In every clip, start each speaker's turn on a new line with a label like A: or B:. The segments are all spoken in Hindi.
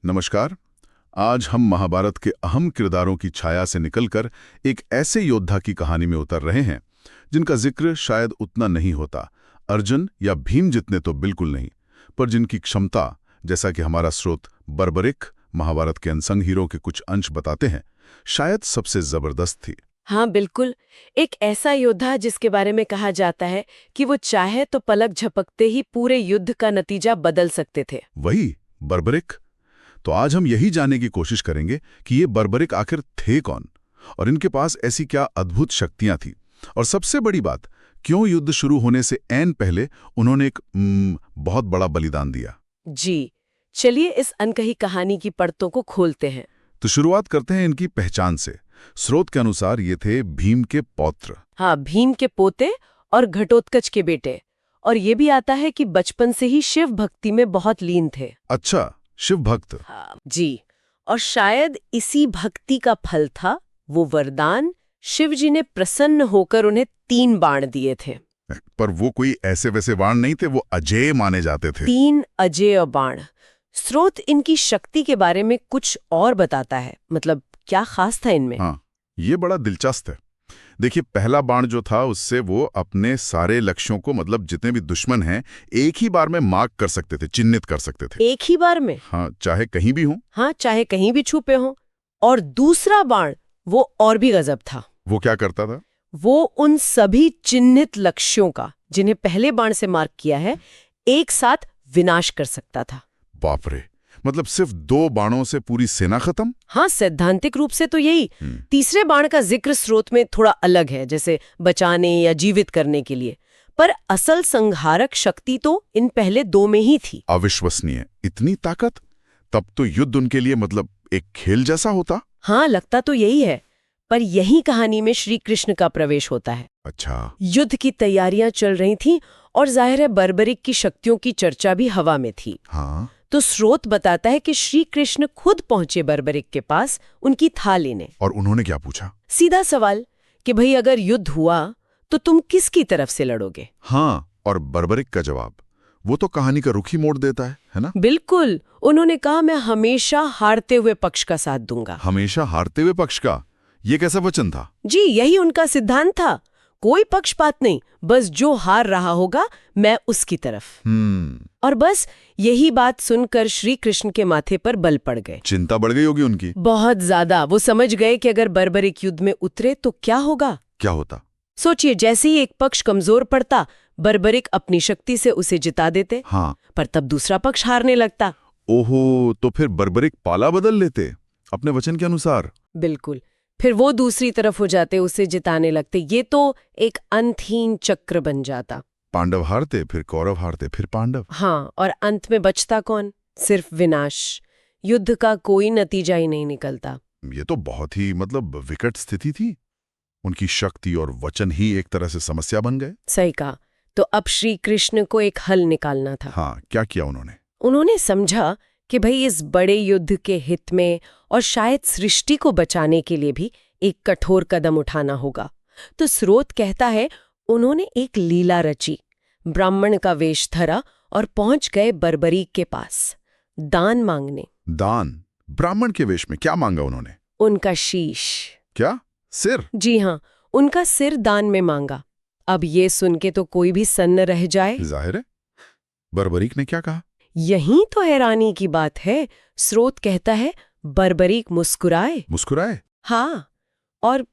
A: नमस्कार। आज हम महाभारत के अहम किरदारों की छाया से निकलकर एक ऐसे योद्धा की कहानी में उतर रहे हैं जिनका जिक्र शायद उतना नहीं होता, अर्जुन या भीम जितने तो बिल्कुल नहीं, पर जिनकी क्षमता, जैसा कि हमारा स्रोत बर्बरिक महाभारत के अनसंग हीरो के कुछ अंश बताते हैं, शायद सबसे जबरदस्त थी।
B: हाँ बिल्कुल, एक ऐसा योद्धा जिसके बारे में कहा जाता है कि वो चाहे तो पलक झपकते ही पूरे युद्ध का नतीजा बदल सकते थे।
A: वही बर्बरिक। तो आज हम यही जानने की कोशिश करेंगे कि ये बर्बरिक आखिर थे कौन और इनके पास ऐसी क्या अद्भुत शक्तियां थी, और सबसे बड़ी बात, क्यों युद्ध शुरू होने से ऐन पहले उन्होंने एक बहुत बड़ा बलिदान दिया।
B: जी, चलिए इस अनकही कहानी की परतों को खोलते हैं।
A: तो शुरुआत करते हैं इनकी पहचान से। स्रोत के अनुसार ये थे भीम के पौत्र।
B: हाँ, भीम के पोते और घटोत्कच के बेटे। और ये भी आता है कि बचपन से ही शिव भक्ति में बहुत लीन थे।
A: अच्छा, शिव भक्त।
B: हाँ जी, और शायद इसी भक्ति का फल था वो वरदान शिवजी ने प्रसन्न होकर उन्हें 3 बाण दिए थे।
A: पर वो कोई ऐसे वैसे बाण नहीं थे, वो अजेय माने जाते थे।
B: 3 अजेय बाण। स्रोत इनकी शक्ति के बारे में कुछ और बताता है, मतलब क्या खास था इनमें।
A: हाँ, ये बड़ा दिलचस्प है। देखिए, पहला बाण जो था उससे वो अपने सारे लक्ष्यों को, मतलब जितने भी दुश्मन हैं, एक ही बार में मार्क कर सकते थे, चिन्हित कर सकते थे।
B: एक ही बार में?
A: हाँ, चाहे कहीं भी हो।
B: हाँ, चाहे कहीं भी छुपे हों। और दूसरा बाण वो और भी गजब था।
A: वो क्या करता था?
B: वो उन सभी चिन्हित लक्ष्यों का, जिन्हें पहले बाण से मार्क किया है, एक साथ विनाश कर सकता था।
A: बाप रे, मतलब सिर्फ 2 बाणों से पूरी सेना खत्म?
B: हाँ, सैद्धांतिक रूप से तो यही। तीसरे बाण का जिक्र स्रोत में थोड़ा अलग है, जैसे बचाने या जीवित करने के लिए, पर असल संहारक शक्ति तो इन पहले 2 में ही थी।
A: अविश्वसनीय, इतनी ताकत! तब तो युद्ध उनके लिए मतलब एक खेल जैसा होता।
B: हाँ, लगता तो यही है, पर यही कहानी में श्री कृष्ण का प्रवेश होता है।
A: अच्छा।
B: युद्ध की तैयारियां चल रही थीं और जाहिर है बर्बरिक की शक्तियों की चर्चा भी हवा में थी।
A: हाँ।
B: तो स्रोत बताता है कि श्री कृष्ण खुद पहुंचे बर्बरिक के पास उनकी थाल लेने।
A: और उन्होंने क्या पूछा?
B: सीधा सवाल कि भाई अगर युद्ध हुआ तो तुम किसकी तरफ से लड़ोगे?
A: हाँ, और बर्बरिक का जवाब, वो तो कहानी का रुख ही मोड़ देता है ना?
B: बिल्कुल, उन्होंने कहा मैं हमेशा हारते हुए पक्ष का साथ दूंगा।
A: हमेशा हारते हुए पक्ष का? ये कैसा वचन था?
B: जी, यही उनका सिद्धांत था। कोई पक्षपात नहीं, बस जो हार रहा होगा मैं उसकी तरफ। और बस यही बात सुनकर श्री कृष्ण के माथे पर बल पड़ गए।
A: चिंता बढ़ गई होगी उनकी।
B: बहुत ज्यादा। वो समझ गए कि अगर बर्बरिक युद्ध में उतरे तो क्या होगा।
A: क्या होता?
B: सोचिए, जैसे ही एक पक्ष कमजोर पड़ता, बर्बरिक अपनी शक्ति से उसे जिता देते।
A: हाँ।
B: पर तब दूसरा पक्ष हारने लगता।
A: ओहो, तो फिर बर्बरिक पाला बदल लेते अपने वचन के अनुसार।
B: बिल्कुल, फिर वो दूसरी तरफ हो जाते, उसे जिताने लगते। ये तो एक अंतहीन चक्र बन जाता।
A: पांडव हारते, फिर कौरव हारते, फिर पांडव।
B: हाँ, और अंत में बचता कौन? सिर्फ विनाश। युद्ध का कोई नतीजा ही नहीं निकलता।
A: ये तो बहुत ही मतलब विकट स्थिति थी। उनकी शक्ति और वचन ही एक तरह से समस्या बन गए।
B: सही कहा। तो अब श्री कृष्ण को एक हल निकालना था।
A: हाँ, क्या किया उन्होंने?
B: उन्होंने समझा कि भाई इस बड़े युद्ध के हित में और शायद सृष्टि को बचाने के लिए भी एक कठोर कदम उठाना होगा। तो स्रोत कहता है उन्होंने एक लीला रची, ब्राह्मण का वेश धरा और पहुंच गए बर्बरीक के पास दान मांगने।
A: दान? ब्राह्मण के वेश में क्या मांगा उन्होंने?
B: उनका शीश।
A: क्या? सिर?
B: जी हाँ, उनका सिर दान में मांगा। अब ये सुन के तो कोई भी सन्न रह जाए।
A: जाहिर है। बर्बरीक ने क्या कहा?
B: यही तो हैरानी की बात है। स्रोत कहता है बर्बरीक मुस्कुराए।
A: मुस्कुराए?
B: हाँ, और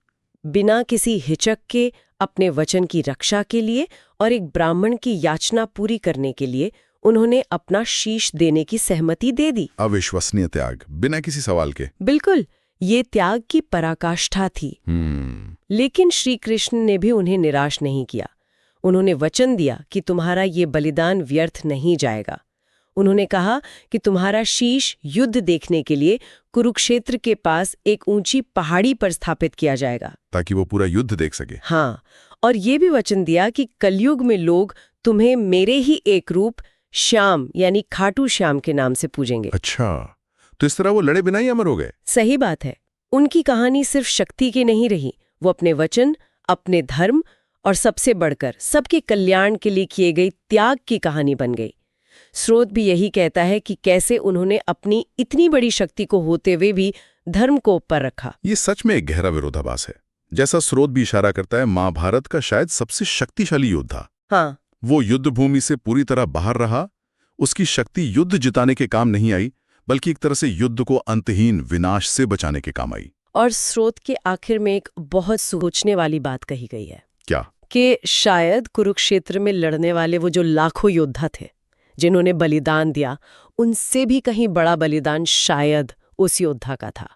B: बिना किसी हिचक के अपने वचन की रक्षा के लिए और एक ब्राह्मण की याचना पूरी करने के लिए उन्होंने अपना शीश देने की सहमति दे दी।
A: अविश्वसनीय त्याग, बिना किसी सवाल के।
B: बिल्कुल, ये त्याग की पराकाष्ठा थी। लेकिन श्री कृष्ण ने भी उन्हें निराश नहीं किया। उन्होंने वचन दिया कि तुम्हारा ये बलिदान व्यर्थ नहीं जाएगा। उन्होंने कहा कि तुम्हारा शीश युद्ध देखने के लिए कुरुक्षेत्र के पास एक ऊंची पहाड़ी पर स्थापित किया जाएगा,
A: ताकि वो पूरा युद्ध देख सके।
B: हाँ, और ये भी वचन दिया कि कलयुग में लोग तुम्हें मेरे ही एक रूप श्याम यानी खाटू श्याम के नाम से पूजेंगे।
A: अच्छा, तो इस तरह वो लड़े बिना ही अमर हो गए।
B: सही बात है। उनकी कहानी सिर्फ शक्ति की नहीं रही, वो अपने वचन, अपने धर्म और सबसे बढ़कर सबके कल्याण के लिए किए गए त्याग की कहानी बन गई। स्रोत भी यही कहता है कि कैसे उन्होंने अपनी इतनी बड़ी शक्ति को होते हुए भी धर्म को ऊपर रखा।
A: ये सच में एक गहरा विरोधाभास है। जैसा स्रोत भी इशारा करता है, महाभारत का शायद सबसे शक्तिशाली योद्धा,
B: हाँ,
A: वो युद्ध भूमि से पूरी तरह बाहर रहा। उसकी शक्ति युद्ध जिताने के काम नहीं आई, बल्कि एक तरह से युद्ध को अंतहीन विनाश से बचाने के काम आई।
B: और स्रोत के आखिर में एक बहुत सोचने वाली बात कही गई है
A: क्या?
B: कि शायद कुरुक्षेत्र में लड़ने वाले वो जो लाखों योद्धा थे जिन्होंने बलिदान दिया, उनसे भी कहीं बड़ा बलिदान शायद उस योद्धा का था।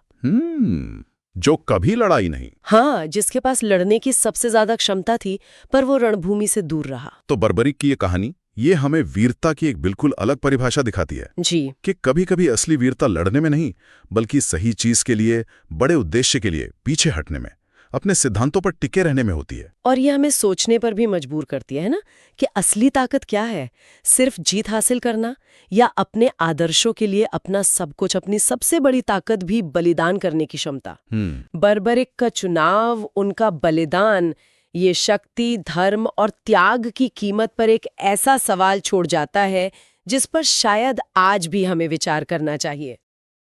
A: जो कभी लड़ाई नहीं।
B: हाँ, जिसके पास लड़ने की सबसे ज्यादा क्षमता थी, पर वो रणभूमि से दूर रहा।
A: तो बर्बरीक की ये कहानी, ये हमें वीरता की एक बिल्कुल अलग परिभाषा दिखाती है
B: जी,
A: कि कभी-कभी असली वीरता लड़ने में नहीं, बल्कि सही चीज के लिए, बड़े उद्देश्य के लिए पीछे हटने में, अपने सिद्धांतों पर टिके रहने में होती है।
B: और ये हमें सोचने पर भी मजबूर करती है ना, कि असली ताकत क्या है? सिर्फ जीत हासिल करना, या अपने आदर्शों के लिए अपना सब कुछ, अपनी सबसे बड़ी ताकत भी बलिदान करने की क्षमता। बर्बरिक का चुनाव, उनका बलिदान, ये शक्ति, धर्म और त्याग की कीमत पर एक ऐसा सवाल छोड़ जाता है जिस पर शायद आज भी हमें विचार करना चाहिए।